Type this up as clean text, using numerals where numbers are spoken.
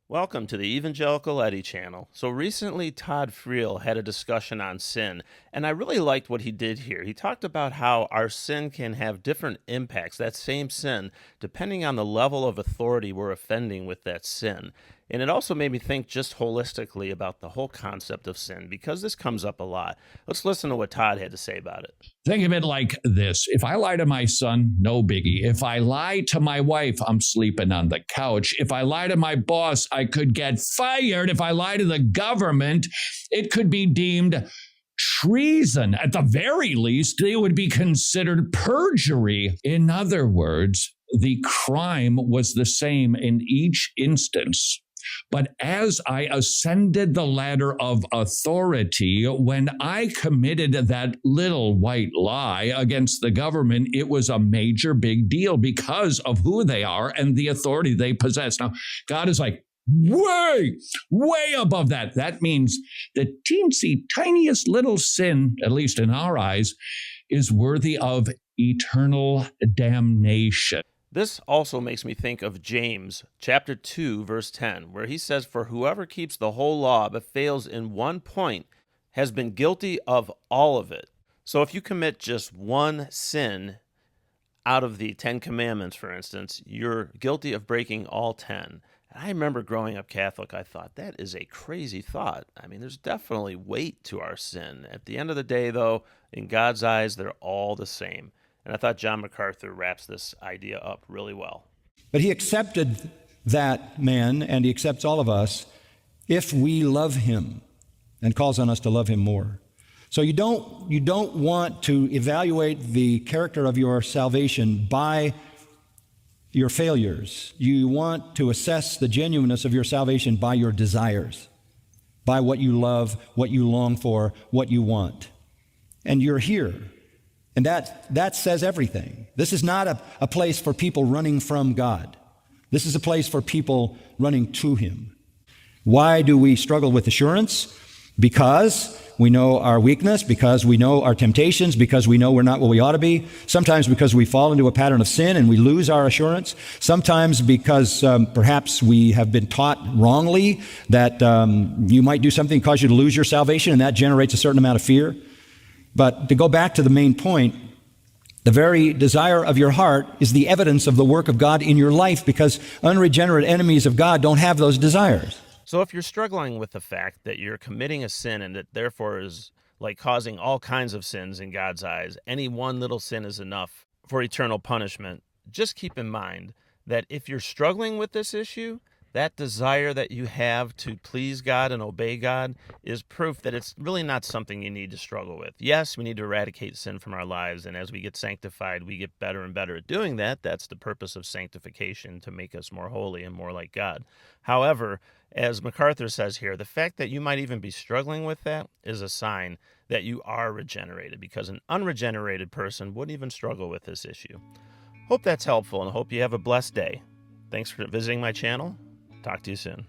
Welcome to the Evangelical Eddie channel. So recently, Todd Friel had a discussion on sin, and I really liked what he did here. He talked about how our sin can have different impacts, that same sin, depending on the level of authority we're offending with that sin. And it also made me think just holistically about the whole concept of sin, because this comes up a lot. Let's listen to what Todd had to say about it. Think of it like this. If I lie to my son, no biggie. If I lie to my wife, I'm sleeping on the couch. If I lie to my boss, I could get fired. If I lie to the government, it could be deemed treason. At the very least, it would be considered perjury. In other words, the crime was the same in each instance. But as I ascended the ladder of authority, when I committed that little white lie against the government, it was a major big deal because of who they are and the authority they possess. Now, God is like, way above that. That means the teensy tiniest little sin, at least in our eyes, is worthy of eternal damnation. This also makes me think of James chapter 2, verse 10, where he says, "For whoever keeps the whole law but fails in one point has been guilty of all of it." So if you commit just one sin out of the 10 commandments, for instance, you're guilty of breaking all 10. And I remember growing up Catholic, I thought, that is a crazy thought. I mean, there's definitely weight to our sin. At the end of the day, though, in God's eyes, they're all the same. And I thought John MacArthur wraps this idea up really well. But he accepted that man, and he accepts all of us if we love him, and calls on us to love him more. So you don't want to evaluate the character of your salvation by your failures. You want to assess the genuineness of your salvation by your desires, by what you love, what you long for, what you want. And you're here. And that says everything. This is not a place for people running from God. This is a place for people running to him. Why do we struggle with assurance? Because we know our weakness, because we know our temptations, because we know we're not what we ought to be. Sometimes because we fall into a pattern of sin and we lose our assurance. Sometimes because perhaps we have been taught wrongly that you might do something that cause you to lose your salvation, and that generates a certain amount of fear. But to go back to the main point, the very desire of your heart is the evidence of the work of God in your life, because unregenerate enemies of God don't have those desires. So if you're struggling with the fact that you're committing a sin and it therefore is like causing all kinds of sins in God's eyes, any one little sin is enough for eternal punishment, just keep in mind that if you're struggling with this issue, that desire that you have to please God and obey God is proof that it's really not something you need to struggle with. Yes, we need to eradicate sin from our lives, and as we get sanctified, we get better and better at doing that. That's the purpose of sanctification, to make us more holy and more like God. However, as MacArthur says here, the fact that you might even be struggling with that is a sign that you are regenerated, because an unregenerated person wouldn't even struggle with this issue. Hope that's helpful, and hope you have a blessed day. Thanks for visiting my channel. Talk to you soon.